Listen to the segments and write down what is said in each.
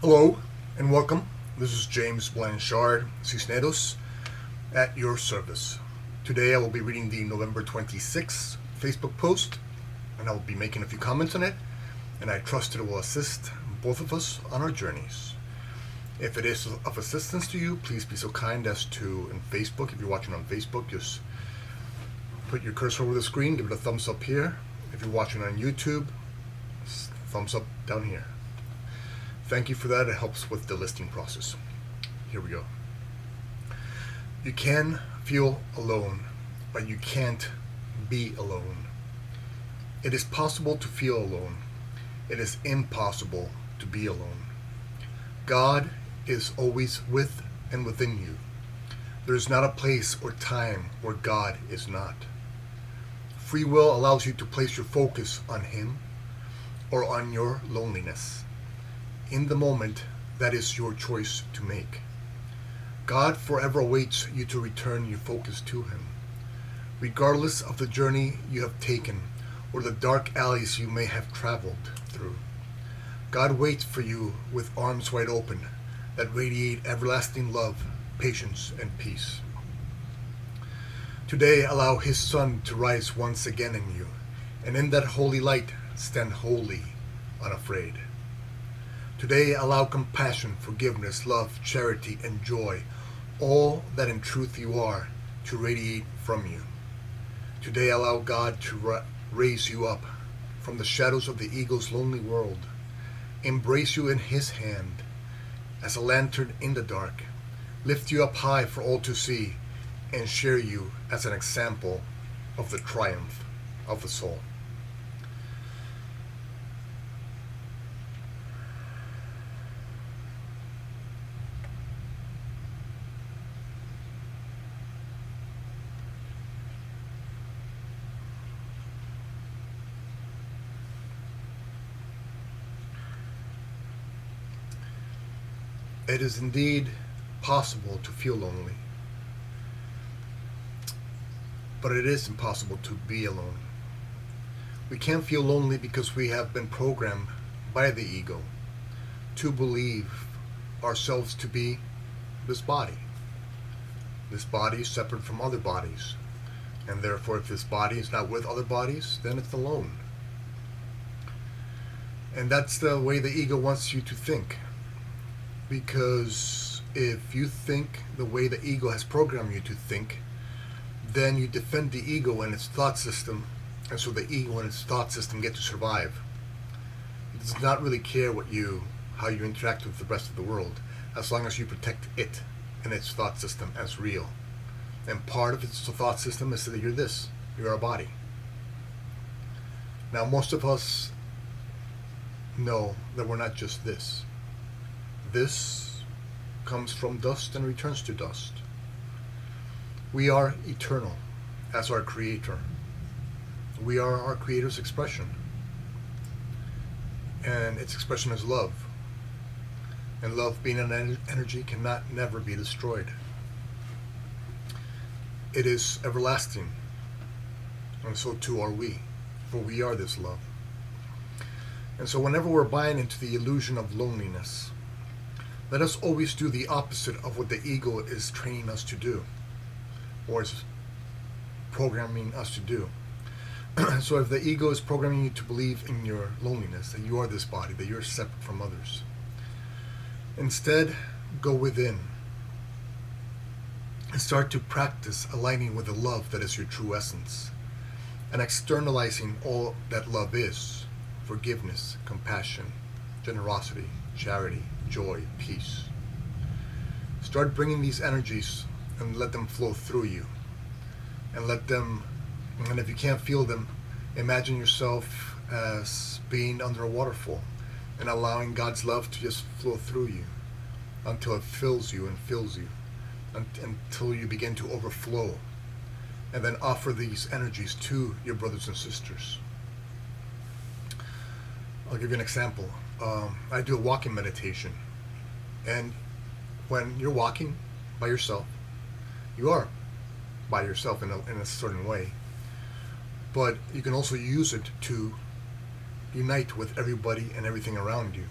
Hello and welcome. This is James Blanchard, Cisneros, at your service. Today I will be reading the November 26th Facebook post, and I will be making a few comments on it, and I trust it will assist both of us on our journeys. If it is of assistance to you, please be so kind as to, in Facebook, if you're watching on Facebook, just put your cursor over the screen, give it a thumbs up here. If you're watching on YouTube, thumbs up down here. Thank you for that. It helps with the listing process. Here we go. You can feel alone, but you can't be alone. It is possible to feel alone. It is impossible to be alone. God is always with and within you. There is not a place or time where God is not. Free will allows you to place your focus on Him or on your loneliness. In the moment, that is your choice to make. God forever awaits you to return your focus to Him. Regardless of the journey you have taken or the dark alleys you may have traveled through, God waits for you with arms wide open that radiate everlasting love, patience, and peace. Today, allow His sun to rise once again in you, and in that holy light, stand holy, unafraid. Today, allow compassion, forgiveness, love, charity, and joy, all that in truth you are, to radiate from you. Today, allow God to raise you up from the shadows of the ego's lonely world, embrace you in His hand as a lantern in the dark, lift you up high for all to see, and share you as an example of the triumph of the soul. It is indeed possible to feel lonely, but it is impossible to be alone. We can't feel lonely because we have been programmed by the ego to believe ourselves to be this body. This body is separate from other bodies, and therefore if this body is not with other bodies, then it's alone. And that's the way the ego wants you to think. Because if you think the way the ego has programmed you to think, then you defend the ego and its thought system, and so the ego and its thought system get to survive. It does not really care how you interact with the rest of the world, as long as you protect it and its thought system as real. And part of its thought system is that you're a body. Now, most of us know that we're not just this. This comes from dust and returns to dust. We are eternal as our Creator. We are our Creator's expression. And its expression is love. And love, being an energy, cannot never be destroyed. It is everlasting. And so too are we. For we are this love. And so whenever we're buying into the illusion of loneliness, let us always do the opposite of what the ego is training us to do, or is programming us to do. So if the ego is programming you to believe in your loneliness, that you are this body, that you're separate from others, instead go within and start to practice aligning with the love that is your true essence, and externalizing all that love is: forgiveness, compassion, generosity, charity, joy, peace. Start bringing these energies and let them flow through you. And if you can't feel them, imagine yourself as being under a waterfall and allowing God's love to just flow through you until it fills you and fills you, until you begin to overflow. And then offer these energies to your brothers and sisters. I'll give you an example. I do a walking meditation, and when you're walking by yourself, you are by yourself in a certain way, but you can also use it to unite with everybody and everything around you.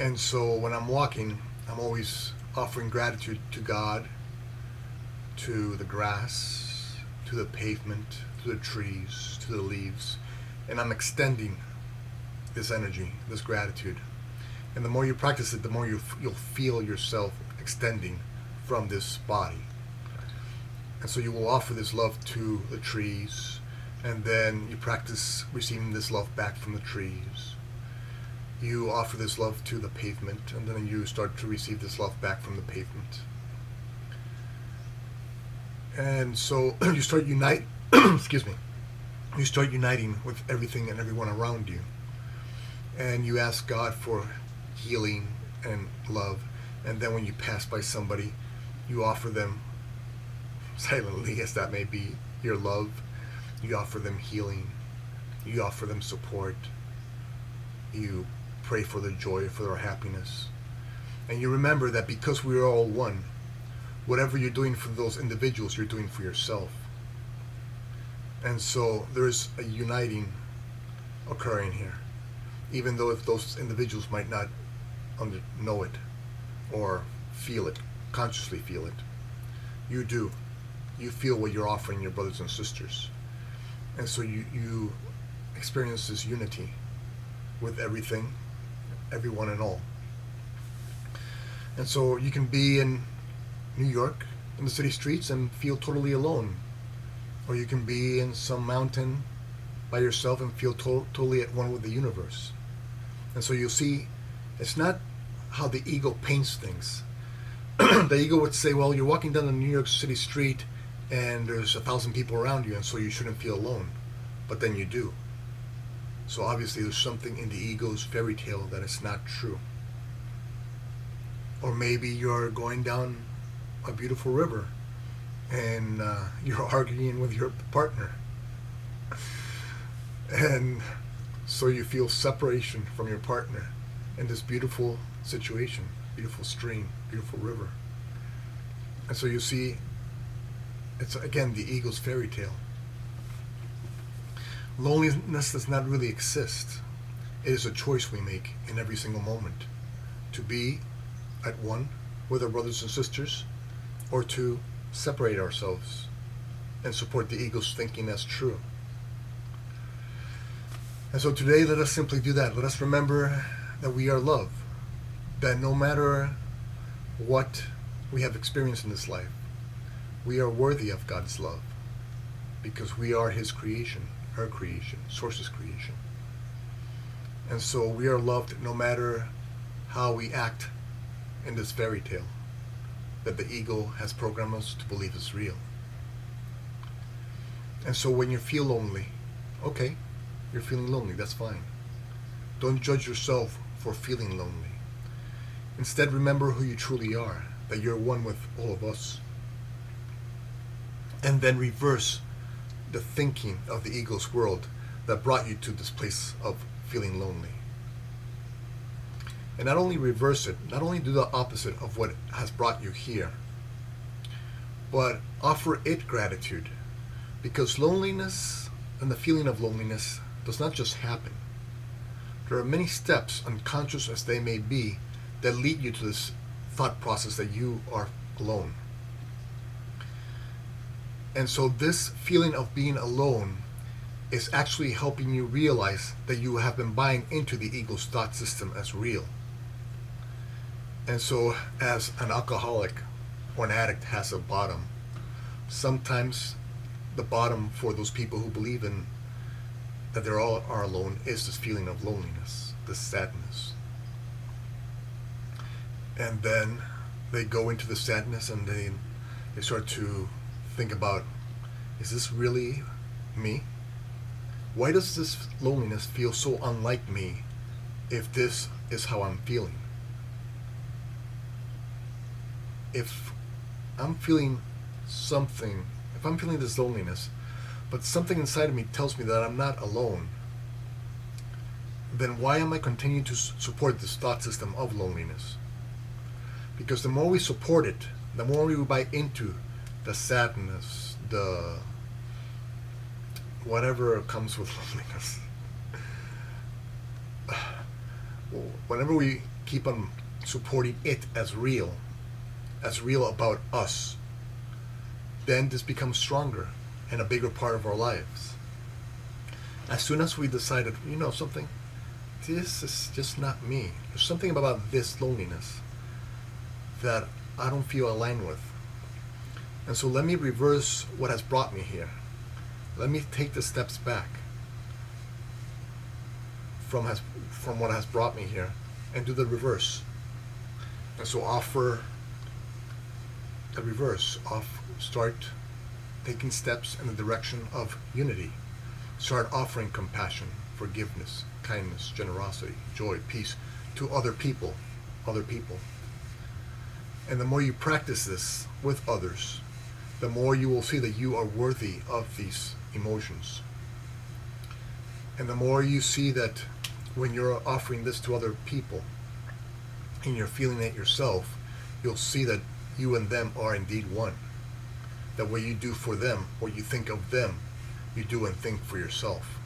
And so when I'm walking, I'm always offering gratitude to God, to the grass, to the pavement, to the trees, to the leaves, and I'm extending this energy, this gratitude. And the more you practice it, the more you'll feel yourself extending from this body. And so you will offer this love to the trees, and then you practice receiving this love back from the trees. You offer this love to the pavement, and then you start to receive this love back from the pavement. And so you start excuse me. You start uniting with everything and everyone around you. And you ask God for healing and love. And then when you pass by somebody, you offer them, silently as that may be, your love. You offer them healing. You offer them support. You pray for their joy, for their happiness. And you remember that because we are all one, whatever you're doing for those individuals, you're doing for yourself. And so there's a uniting occurring here, even though if those individuals might not know it or feel it, consciously feel it. You do. You feel what you're offering your brothers and sisters. And so you experience this unity with everything, everyone and all. And so you can be in New York, in the city streets, and feel totally alone. Or you can be in some mountain by yourself and feel totally at one with the universe. And so you'll see, it's not how the ego paints things. The ego would say, well, you're walking down the New York City street and there's 1,000 people around you, and so you shouldn't feel alone. But then you do. So obviously there's something in the ego's fairy tale that is not true. Or maybe you're going down a beautiful river and you're arguing with your partner. And so you feel separation from your partner in this beautiful situation, beautiful stream, beautiful river. And so you see, it's again the ego's fairy tale. Loneliness does not really exist. It is a choice we make in every single moment to be at one with our brothers and sisters, or to separate ourselves and support the ego's thinking as true. And so today, let us simply do that. Let us remember that we are love, that no matter what we have experienced in this life, we are worthy of God's love because we are His creation, her creation, Source's creation. And so we are loved no matter how we act in this fairy tale that the ego has programmed us to believe is real. And so when you feel lonely, okay, you're feeling lonely, that's fine. Don't judge yourself for feeling lonely. Instead, remember who you truly are, that you're one with all of us. And then reverse the thinking of the ego's world that brought you to this place of feeling lonely. And not only reverse it, not only do the opposite of what has brought you here, but offer it gratitude. Because loneliness and the feeling of loneliness does not just happen. There are many steps, unconscious as they may be, that lead you to this thought process that you are alone. And so this feeling of being alone is actually helping you realize that you have been buying into the ego's thought system as real. And so as an alcoholic or an addict has a bottom, sometimes the bottom for those people who believe in that they all are alone is this feeling of loneliness, this sadness. And then they go into the sadness and they start to think about, is this really me? Why does this loneliness feel so unlike me if this is how I'm feeling? If I'm feeling something, if I'm feeling this loneliness, but something inside of me tells me that I'm not alone, then why am I continuing to support this thought system of loneliness? Because the more we support it, the more we buy into the sadness, the whatever comes with loneliness, whenever we keep on supporting it as real about us, then this becomes stronger and a bigger part of our lives. As soon as we decided, you know something, this is just not me. There's something about this loneliness that I don't feel aligned with. And so let me reverse what has brought me here. Let me take the steps back from what has brought me here and do the reverse. And so offer the reverse. Start taking steps in the direction of unity. Start offering compassion, forgiveness, kindness, generosity, joy, peace to other people. And the more you practice this with others, the more you will see that you are worthy of these emotions. And the more you see that when you're offering this to other people and you're feeling it yourself, you'll see that you and them are indeed one. That what you do for them, what you think of them, you do and think for yourself.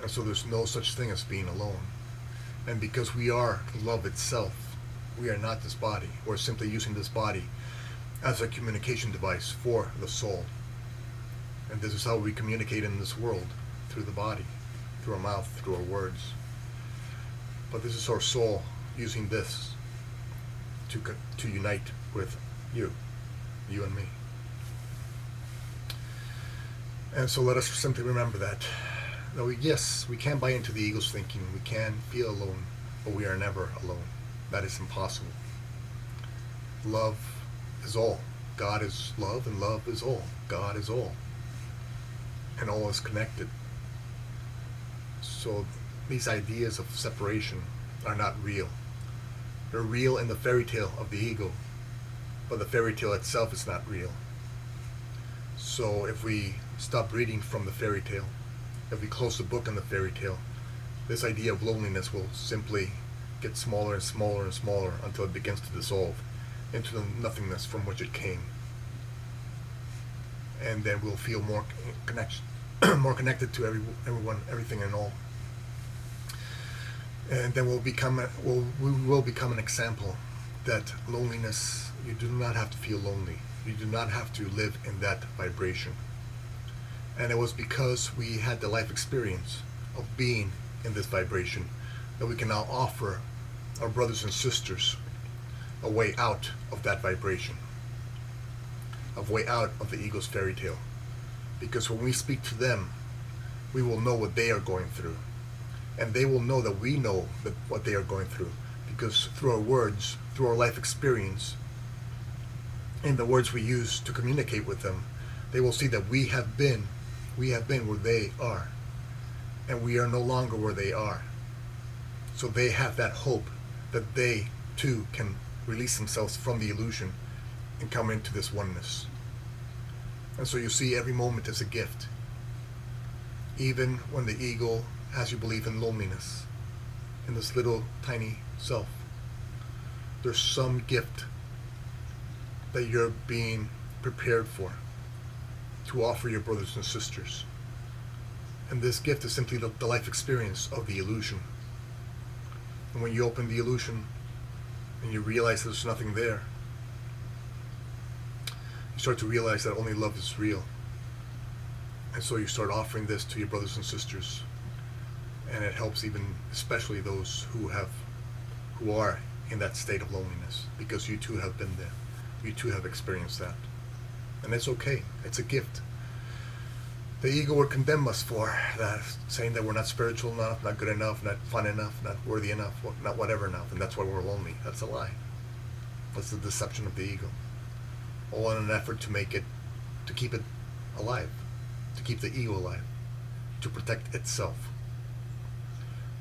And so there's no such thing as being alone. And because we are love itself, we are not this body. We're simply using this body as a communication device for the soul. And this is how we communicate in this world, through the body, through our mouth, through our words. But this is our soul using this to unite with you and me. And so let us simply remember that we can buy into the ego's thinking. We can feel alone, but we are never alone. That is impossible. Love is all. God is love, and love is all. God is all. And all is connected. So these ideas of separation are not real. They're real in the fairy tale of the ego, but the fairy tale itself is not real. So if we stop reading from the fairy tale, if we close the book on the fairy tale, this idea of loneliness will simply get smaller and smaller and smaller until it begins to dissolve into the nothingness from which it came. And then we'll feel more connected to everyone, everything and all. And then we will become an example that loneliness, you do not have to feel lonely. You do not have to live in that vibration. And it was because we had the life experience of being in this vibration that we can now offer our brothers and sisters a way out of that vibration, a way out of the ego's fairy tale. Because when we speak to them, we will know what they are going through. And they will know that we know what they are going through. Because through our words, through our life experience, and the words we use to communicate with them, they will see that we have been where they are. And we are no longer where they are. So they have that hope that they too can release themselves from the illusion and come into this oneness. And so you see, every moment is a gift. Even when the ego has you believe in loneliness, in this little tiny self, there's some gift that you're being prepared for to offer your brothers and sisters. And this gift is simply the life experience of the illusion. And when you open the illusion and you realize there's nothing there, you start to realize that only love is real. And so you start offering this to your brothers and sisters. And it helps even especially those who are in that state of loneliness, because you too have been there. You too have experienced that. And it's okay. It's a gift. The ego would condemn us for that, saying that we're not spiritual enough, not good enough, not fun enough, not worthy enough, not whatever enough, and that's why we're lonely. That's a lie. That's the deception of the ego. All in an effort to keep it alive, to keep the ego alive, to protect itself.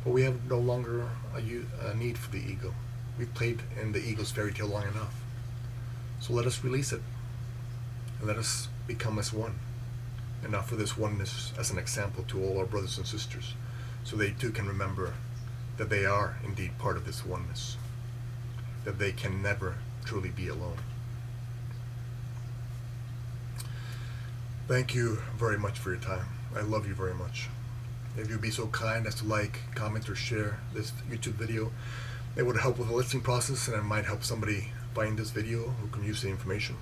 But we have no longer a need for the ego. We've played in the ego's fairy tale long enough. So let us release it, and let us become as one, and offer this oneness as an example to all our brothers and sisters, so they too can remember that they are indeed part of this oneness, that they can never truly be alone. Thank you very much for your time. I love you very much. If you'd be so kind as to like, comment, or share this YouTube video, it would help with the listing process and it might help somebody find this video who can use the information.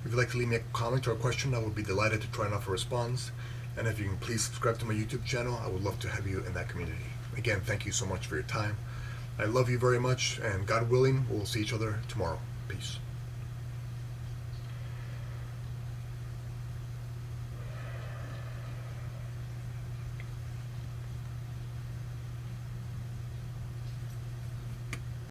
If you'd like to leave me a comment or a question, I would be delighted to try and offer a response. And if you can please subscribe to my YouTube channel, I would love to have you in that community. Again, thank you so much for your time. I love you very much, and God willing, we'll see each other tomorrow. Peace.